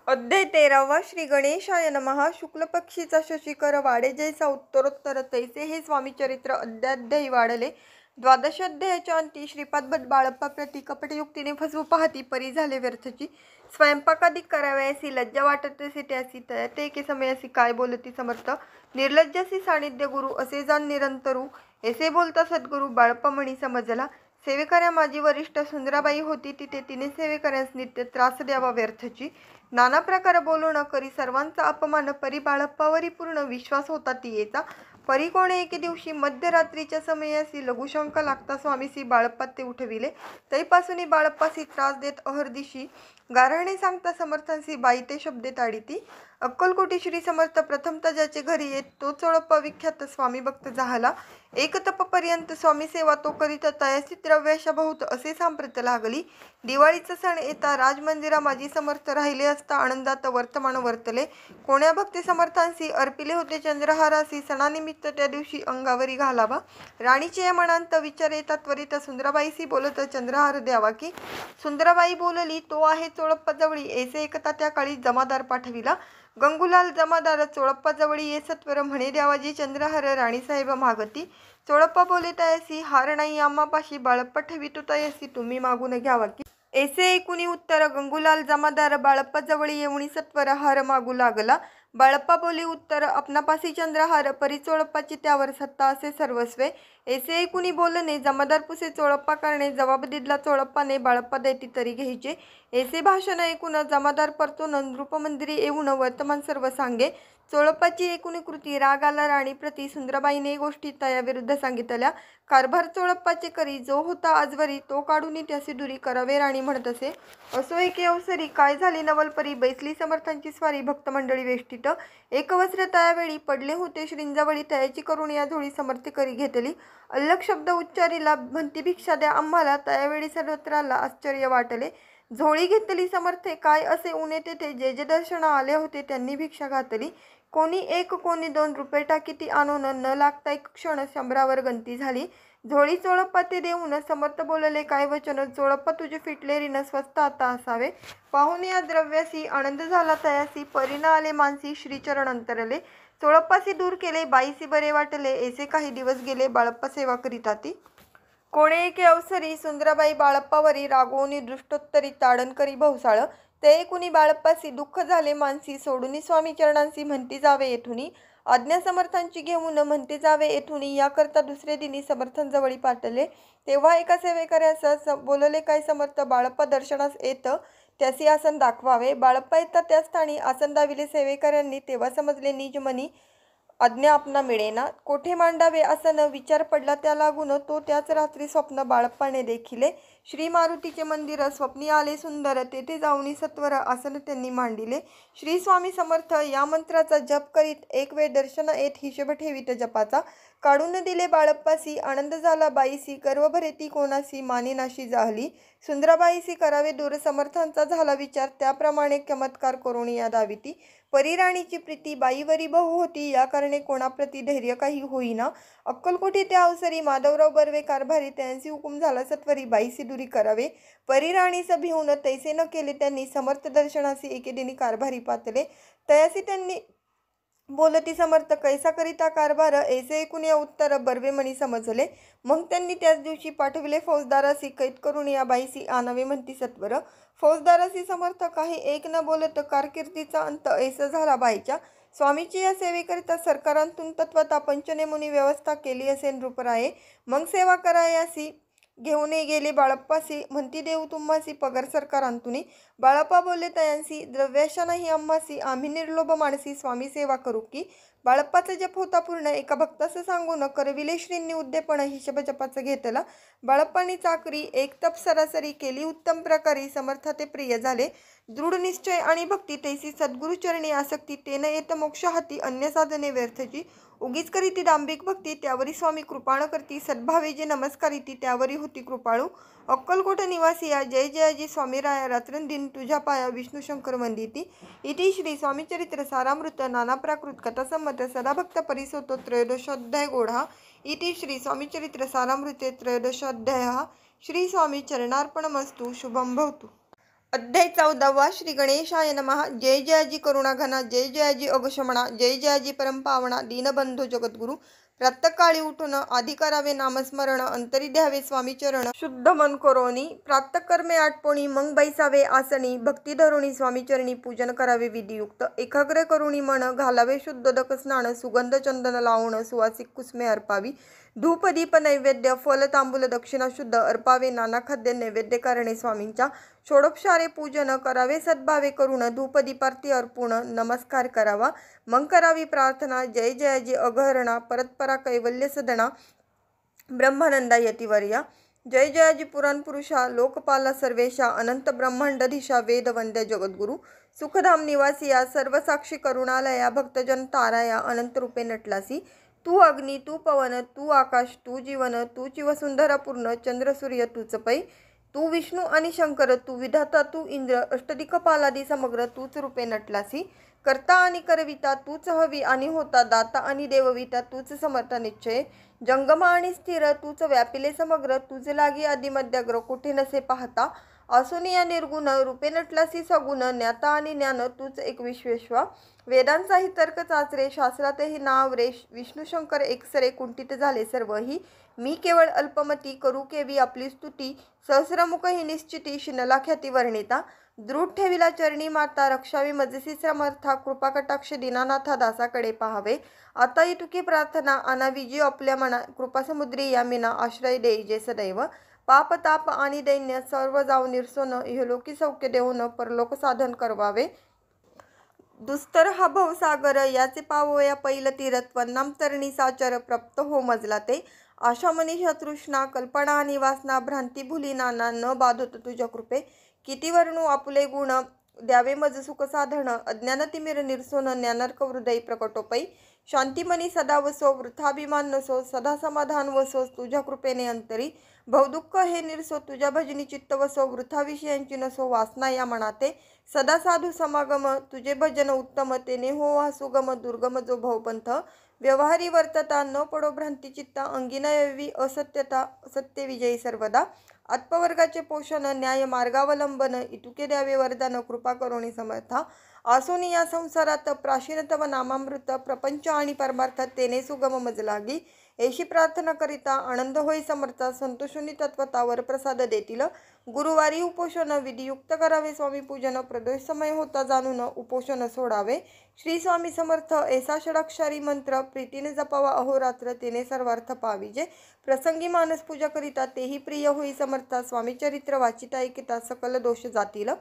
अध्याय 13 श्री गणेशाय नमः. शुक्ल पक्षीचा शशिकर वाडे जैसा उत्तरोत्तर तैसे हे स्वामी चरित्र अध्याध्यायी वाढले. द्वादशाध्यायाच्या अंती श्रीपाद बाळप्पा प्रति कपटयुक्तीने फसवू पाहती परी झाले व्यर्थची. स्वयंपाकाधिक करावयासी लज्जा वाटत असे त्यासी ते एके समयासी काय बोलती समर्थ. निर्लज्जासी सानिध्य गुरु असे जाण निरंतरू ऐसे बोलता सद्गुरु. बाळप्पा म्हणी समजला सेवेकऱ्या माझी वरिष्ठ सुंदराबाई होती तिथे तिने सेवेकऱ्यास नित्य त्रास द्यावा व्यर्थची. नाना प्रकार बोलणं करी सर्वांचा अपमान. परी बाळप्पावरी पूर्ण विश्वास होता तियेचा. परी कोणे एके दिवशी मध्यरात्रीच्या समयासी लघुशंका लागता स्वामीसी बाळप्पा ते उठविले. तैपासून बाळप्पासी त्रास देत अहर्दिशी गारहाणे सांगता समर्थांसी बाई ते शब्दे ताडिती. अक्कलकोटी श्री समर्थ प्रथमतः ज्याचे घरी येत तो चोळप्पा विख्यात स्वामी भक्त झाला. एक तपपर्यंत स्वामी सेवा तो करीत तयासी द्रव्याशा बहुत असे सांप्रत लागली. दिवाळीचा सण येता राजमंदिरा माजी समर्थ राहिले असता आनंदात वर्तमान वर्तले. कोण्या भक्ती समर्थांसी अर्पिले होते चंद्रहारासी सणानिमित्त त्या दिवशी अंगावरी घालावा. राणीचे या मनांत विचार येता त्वरित सुंदराबाईसी बोलत चंद्रहार द्यावा की. सुंदराबाई बोलली तो आहे चोळप्पा जवळी ऐसे एकता त्या काळी जमादार पाठविला. गंगूलाल जमादार चोळप्पा जवळी ये सत्वर म्हणे द्यावाजी चंद्रहार राणीसाहेब मागती. चोळप्पा बोले तयासी हार नाही आम्हापाशी बाळप्पा ठेवितो तयासी तुम्ही मागून घ्यावा की. ऐसे ऐकुनी उत्तर गंगूलाल जमादार बाळप्पा जवळी येऊनी सत्वर हार मागू लागला. बाळप्पा बोले उत्तर आपणापासी चंद्रहार परी चोळप्पाची त्यावर सत्ता असे सर्वस्वे. ऐसे ऐकुनी बोलणे जमादार पुसे चोळप्पा करणे जवाब दिला चोळप्पाने बाळप्पा देती तरी घ्यायचे. ऐसे भाषण ऐकून जमादार परतून नृपमंदिरी येऊन वर्तमान सर्व सांगे. चोळप्पाची एकूणी कृती राग आला राणी प्रती. सुंदराबाईने गोष्टी तया विरुद्ध सांगितल्या. कारभार चोळप्पाचे करी जो होता आजवरी तो काढून त्यासी दुरी करावे राणी म्हणत असे. असो एके अवसरी काय झाली नवलपरी बैसली समर्थांची स्वारी भक्त मंडळी वेष्टीत. एक वस्त्र तयावेळी पडले होते श्रींजावळी तयाची करून या झोळी समर्थ करी घेतली. अल्लग शब्द उच्चारीला म्हणती भिक्षा द्या आम्हाला. तयावेळी सर्वत्राला आश्चर्य वाटले. झोळी घेतली समर्थे काय असे उणे तेथे जे जे दर्शन आले होते त्यांनी भिक्षा घातली. कोणी 1 कोणी 2 रुपये टाकीती आणून न लागता एक क्षण 100वर गंती झाली. झोळी चोळप्पा ते देऊन समर्थ बोलले काय वचन. चोळप्पा तुझे फिटले ऋण स्वस्त आता असावे. पाहून या द्रव्यासी आनंद झाला तयासी. परीन आले मानसी श्रीचरण अंतरले. चोळप्पासी दूर केले बाईसी बरे वाटले. ऐसे काही दिवस गेले बाळप्पा सेवा करीता ती. कोणे एके अवसरी सुंदराबाई बाळप्पावरी रागवून दृष्टोत्तरी ताडण करी भवसाळ. ते ऐकुनी बाळप्पासी दुःख झाले मानसी. सोडूनी स्वामी चरणांसी म्हणती जावे येथुनी. आज्ञा समर्थांची घेऊन म्हणते जावे येथुनी. याकरता दुसरे दिनी समर्थांजवळी पाठले. तेव्हा एका सेवेकऱ्यास बोलले काय समर्थ बाळप्पा दर्शनास येत त्यासी आसन दाखवावे. बाळप्पा येता त्या स्थानी आसन दाविले सेवेकऱ्यांनी. तेव्हा समजले निज मनी आज्ञा आपणा मिळेना. कोठे मांडावे आसन विचार पडला त्या लागून. तो त्याच रात्री स्वप्न बाळप्पाने देखिले. श्री मारुतीचे मंदिर स्वप्नी आले सुंदर. तेथे जाऊनी सत्वर आसन त्यांनी मांडिले. श्री स्वामी समर्थ या मंत्राचा जप करीत एक वेळ दर्शन येत हिशेब ठेवीत जपाचा. काढून दिले बाळप्पासी आनंद झाला बाईसी. गर्व भरेती कोणासी मानेनाशी जाहली. सुंदराबाईसी करावे दूर समर्थांचा झाला विचार. त्याप्रमाणे चमत्कार करून या दाविती. परिराणीची प्रीती बाईवरी बहु होती. या कारणे कोणाप्रती धैर्य काही होईना. अक्कलकोटी त्या अवसरी माधवराव बर्वे कारभारी त्यांची हुकूम झाला सत्वरी बाईसी दुरी करावे. परिराणीस भिवून तैसे न केले त्यांनी. समर्थ दर्शनासी एके दिनी कारभारी पातले. तयासी त्यांनी बोलती समर्थ कैसा करिता कारभार. ऐसे ऐकून या उत्तर बर्वे म्हणी समजले. मग त्यांनी त्याच दिवशी पाठविले फौजदारासी कैद करून या बाईसी आणावे म्हणती सत्वर. फौजदारासी समर्थ काही एक न बोलत कारकिर्दीचा अंत ऐसा झाला बाईच्या. स्वामीची या सेवेकरिता सरकारांतून तत्वता पंचनेमुनी व्यवस्था केली असे नृपराये. मग सेवा करायासी घेऊन गेले बाळप्पासी. म्हणती देऊ तुम्हासी पगार सरकारांतुनी. बाळप्पा बोलले तयांसी द्रव्याशा नाही आम्हासी. आम्ही निर्लोभ माणसी स्वामी सेवा करू की. बाळप्पाचा जप होता पूर्ण. एका भक्तास सांगून करविले श्रींनी उद्देपण हिशेब जपाचं घेतला. बाळप्पांनी चाकरी एक तप सरासरी केली उत्तम प्रकारे. समर्थ ते प्रिय झाले. दृढ निश्चय आणि भक्ती तैसी सद्गुरुचरणी आसक्ती. तेन येत मोक्ष हाती अन्य साधने व्यर्थची. उगीच करीती दांभिक भक्ती त्यावरी स्वामी कृपाण करती. सद्भावे जे नमस्कारिती त्यावरी होती कृपाळू. अक्कलकोट निवासिया जय जयाजी स्वामीराया रात्रंदिन तुझ्या पाया विष्णू शंकर वंदिती. इति श्री स्वामीचरित्र सारामृत नाना प्राकृत कथासंमत सदाभक्त परिसोतो त्रयोदशोऽध्याय गोढा. इति श्री स्वामीचरित्र सारामृते त्रयोदशोऽध्यायः. श्री स्वामी चरणार्पणमस्तु. शुभं भवतु. अध्याय 14 श्री गणेशाय नमः। जय जयाजी करुणाघना, जय जयाजी अगशमणा, जय जयाजी परमपावना, दीनबंधू जगद्गुरु। प्रातःकाळी उठून आधी करावे नामस्मरण, अंतरी द्यावे स्वामी चरण, शुद्ध मन करोनी प्रातःकर्मे आटपोणी, मग बैसावे आसनी, भक्ती धरुणी स्वामी चरणी पूजन करावे विधियुक्त, एकाग्र करुणी मन घालावे शुद्धोदक स्नान, सुगंध चंदन लावून सुवासिक कुसुमे अर्पावी, धूप दीप नैवेद्य फल तांबूल दक्षिणा शुद्ध अर्पावे, नाना खाद्य नैवेद्य करणे स्वामींच्या, षोडोपचारे पूजन करावे सद्भावे करून, धूप दीपार्ती अर्पून नमस्कार करावा, मग करावी प्रार्थना, जय जयाजी अगहरणा, परतपरा कैवल्य सदना, ब्रह्मानंदा यतिवर्या, जय जयाजी पुराण पुरुषा, लोकपाला सर्वेशा, अनंत ब्रह्मांडधीशा, वेद वंद्य जगद्गुरु, सुखधाम निवासिया, सर्वसाक्षी करुणालया, भक्तजन ताराया, अनंत रूपे नटलासी, तू अग्नी तू पवन तू आकाश तू जीवन तूची वसुंधरा पूर्ण, चंद्र सूर्य तूच पै, तू विष्णू आणि शंकर तू विधाता तू इंद्र, अष्टदिक्पालादी समग्र तूच रूपे नटलासी, करता आणि करविता तूच हवी आणि होता, दाता आणि देवविता तूच समर्थ निश्चय, जंगमा आणि स्थिर तूच व्यापिले समग्र, तुझे लागी आदिमध्यग्र कोठे नसे पाहता, असुनिया निर्गुण रूपे नटलासी सगुण, ज्ञाता आणि ज्ञान तूच एक विश्वेश्वा, वेदांचाही तर्क चाचरे, शास्त्रातही नाव रे, विष्णू शंकर एकसरे कुंठित झाले सर्वही, मी केवळ अल्पमती करू केवी आपली स्तुती, सहस्रमुख ही निश्चिती शिनला ख्याती वर्णिता, दृढ ठेविला चरणी माता, रक्षावी मजसी समर्था, कृपा कटाक्ष दीनानाथा दासाकडे पाहावे, आताही तुकी प्रार्थना आणावी जी आपल्या मना, कृपा समुद्री यामिना आश्रय देई जे सदैव, पाप ताप आणि दैन्य सर्व जाऊ निरसोन, इहलोकी सौख्य देऊन परलोक साधन करवावे, दुस्तर हा भवसागर याचे पावोया पैल तीरत्व, नाम तरणी साचर प्राप्त हो मजला ते, आशा मनीषा तृष्णा कल्पना आणि वासना, भ्रांती भुली नाना न बाधत तुझ्या कृपे, किती वर्णू आपुले गुण द्यावे मज सुख साधन, अज्ञान तिमिर निरसोन ज्ञानार्क हृदय प्रकटोपै, शांतिमनी सदा वसो वृथाभिमान नसो, सदा समाधान वसो तुझ्या कृपेने अंतरी, भवदुःख हे निरसो तुझ्या भजनी चित्त वसो, वृथा विषयांची नसो वासना या मनाते, सदा साधू समागम तुझे भजन उत्तम, तेने हो हा सुगम दुर्गम जो भवपंथ, व्यवहारी वर्तता न पडो भ्रांती चित्ता, अंगिना यावी असत्यता सत्य विजयी सर्वदा, आत्मवर्गाचे पोषण न्याय मार्गावलंबन, इतुके द्यावे वरदान कृपा करुणी समर्था, आसोनी या संसारात प्राचीन तव नामामृत, प्रपंच आणि परमार्थ तेने सुगम मज लागी, ऐशी प्रार्थना करिता आनंद होई समर्था, संतोषुनी तत्वतावर प्रसाद देतील, गुरुवारी उपोषण विधियुक्त करावे स्वामी पूजन, प्रदोष समय होता जाणून उपोषण सोडावे, श्री स्वामी समर्थ ऐसा षडाक्षरी मंत्र, प्रीतीने जपावा अहोरात्र तेने सर्वार्थ पाविजे, प्रसंगी मानस पूजा करिता तेही प्रिय होई समर्था, स्वामी चरित्र वाचिता ऐकिता सकल दोष जातील,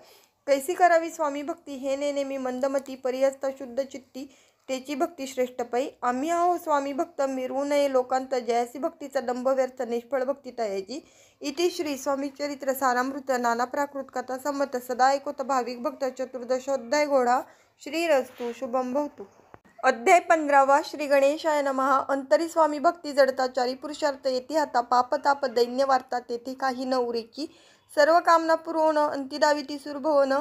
कैसी करावी स्वामी भक्ती हे नेनेमी मंदमती, परिहस्त शुद्ध चित्ती तेची भक्ती श्रेष्ठ पै, आम्ही आहो स्वामी भक्त मिरवू नये लोकांत, जयासी भक्तीचा दंभ व्यर्थ निष्फळ भक्ती तयाची, इति श्री स्वामी चरित्र सारामृत नाना प्राकृत कथा संमत, सदा ऐकोत भाविक भक्त, चतुर्दशोध्याय घोडा, श्रीरस्तु शुभम भवतु। अध्याय 15 श्री गणेशाय नमः। अंतरी स्वामी भक्ती जडता, चारी पुरुषार्थ येथे हाता, पाप ताप दैन्य वार्ता तेथे काही न उरेकी, सर्व कामना पुरवण अंतिदाविती सुरभवन,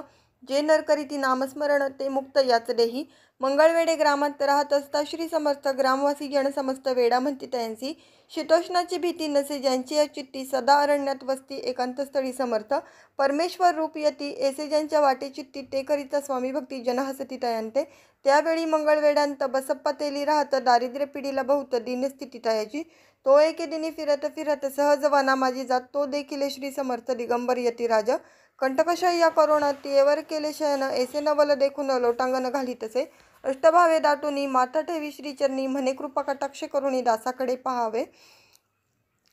जे नर करीती नामस्मरण ते मुक्त याच देही, मंगळवेढे ग्रामात राहत असता श्री समर्थ, ग्रामवासी जन समस्त वेडा म्हणती त्यांसी, शीतोष्णाची भीती नसे ज्यांची या चित्ती, सदा अरण्यात वस्ती एकांतस्थळी समर्थ, परमेश्वर रूप यती ऐसे ज्यांच्या वाटे चित्ती, ते करिता स्वामी भक्ती जन हसती तयांते, त्यावेळी मंगळवेढ्यांत बसप्पा तेली राहत, दारिद्र्य पिढीला बहुत दीनस्थिती तयाची, तो एके दिनी फिरत फिरत सहज वना माझी जात, तो देखील श्री समर्थ दिगंबर यती राज, कंटकशय्या करोना तियेवर केले शयन, ऐसे नवल देखून लोटांगण घालीतसे, अष्टभावे दाटुनी माथा ठेवी श्रीचरणी, म्हणे कृपा कटाक्ष करुणी दासाकडे पाहावे,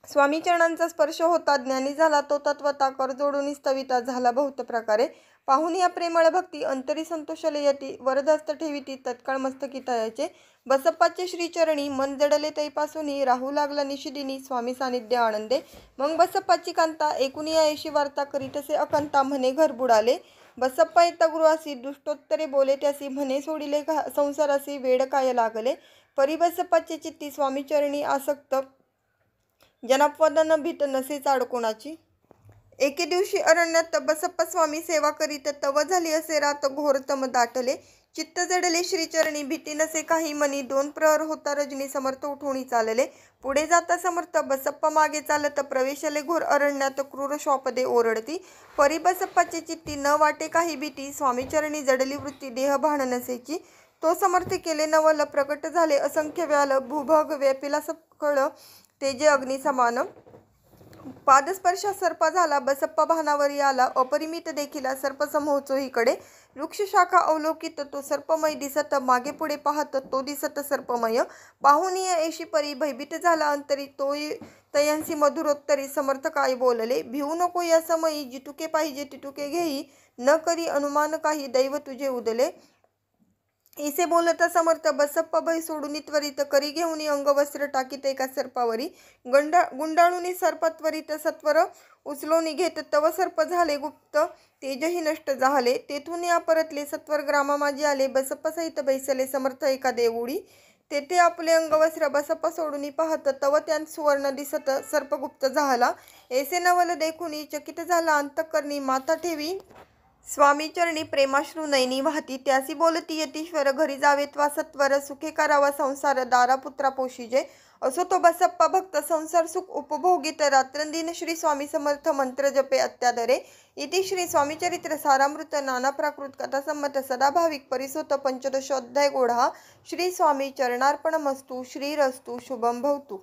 स्वामी चरणांचा स्पर्श होता ज्ञानी झाला तो तत्वता, कर जोडून स्तविता झाला बहुत प्रकारे, पाहुन या प्रेमळ भक्ती अंतरी संतोषले यती, वरदहस्त ठेविती तत्काळ मस्तकी तयाचे, बसप्पाचे श्रीचरणी मन जडले तैपासूनी, राहू लागला निशिदिनी स्वामी सानिध्य आनंदे, मग बसप्पाची कांता एकूणी ऐशी वार्ता करीतसे अकंता, म्हणे घर बुडाले बसप्पा येता गृहासी, दुष्टोत्तरे बोले त्यासी, म्हणे सोडिले संसारासी वेड काय लागले, परी बसप्पाचे चित्ती स्वामी चरणी आसक्त, जनापवादन भीत नसे चाड कोणाची, एके दिवशी अरण्यात बसप्पा स्वामी सेवा करीत तव झाली असे रात घोरतम दाटले चित्त जडले श्रीचरणी भीती नसे काही मनी 2 प्रहर होता रजनी समर्थ उठोणी चालले पुढे जाता समर्थ बसप्पा मागे चालत प्रवेशले घोर अरण्यात क्रूर श्वापदे ओरडती परी बसप्पाची चित्ती न वाटे काही भीती स्वामीचरणी जडली वृत्ती देह भान नसेची तो समर्थ केले नवल प्रकट झाले असंख्य व्याल भूभाग व्यापिला सकळ तेजे अग्नी समान पादस्पर्शा सर्प झाला बसप्पा भानावरी आला अपरिमित देखिला सर्प समूह चोहीकडे वृक्ष शाखा अवलोकित तो सर्पमय दिसत मागे पुढे पाहत तो दिसत सर्पमय पाहुनिय एशी परी भयभीत झाला अंतरी तो तयांसी मधुरोत्तरी समर्थ काय बोलले भिवू नको या समयी जितुके पाहिजे तितुके घेई न करी अनुमान काही दैव तुझे उदले इसे बोलता समर्थ बसप्पा भय सोडून त्वरित करी घेऊन अंगवस्त्र टाकीत एका सर्पावरी गुंडाळून सर्पत्वरित सत्वर उचलून घेत तव सर्प झाले गुप्त तेजही नष्ट झाले तेथून या परतले सत्वर ग्रामा माझे आले बसप्पा सहित बैसले समर्थ एका देऊळी तेथे आपले अंगवस्त्र बसप्पा सोडून पाहत तव त्यात सुवर्ण दिसत सर्पगुप्त झाला ऐसे नवल देखून चकित झाला अंतःकरणी माथा ठेवी स्वामीचरणी प्रेमाश्रू नयनी वाहती त्यासी बोलती यतीश्वर घरी जावे त्वा सत्वर सुखे करावा संसार दारा पुत्रा पोषिजे असो तो बसप्पा भक्त संसार सुख उपभोगित रात्रंदिन श्री स्वामी समर्थ मंत्र जपे अत्यादरे इति श्री स्वामीचरित्र सारामृत नाना प्राकृत कथासम्मत सदाभाविक परिसोत पंचदशोध्याय गोढा श्री स्वामी चरणार्पणमस्तु श्रीरस्तु शुभम भवतु।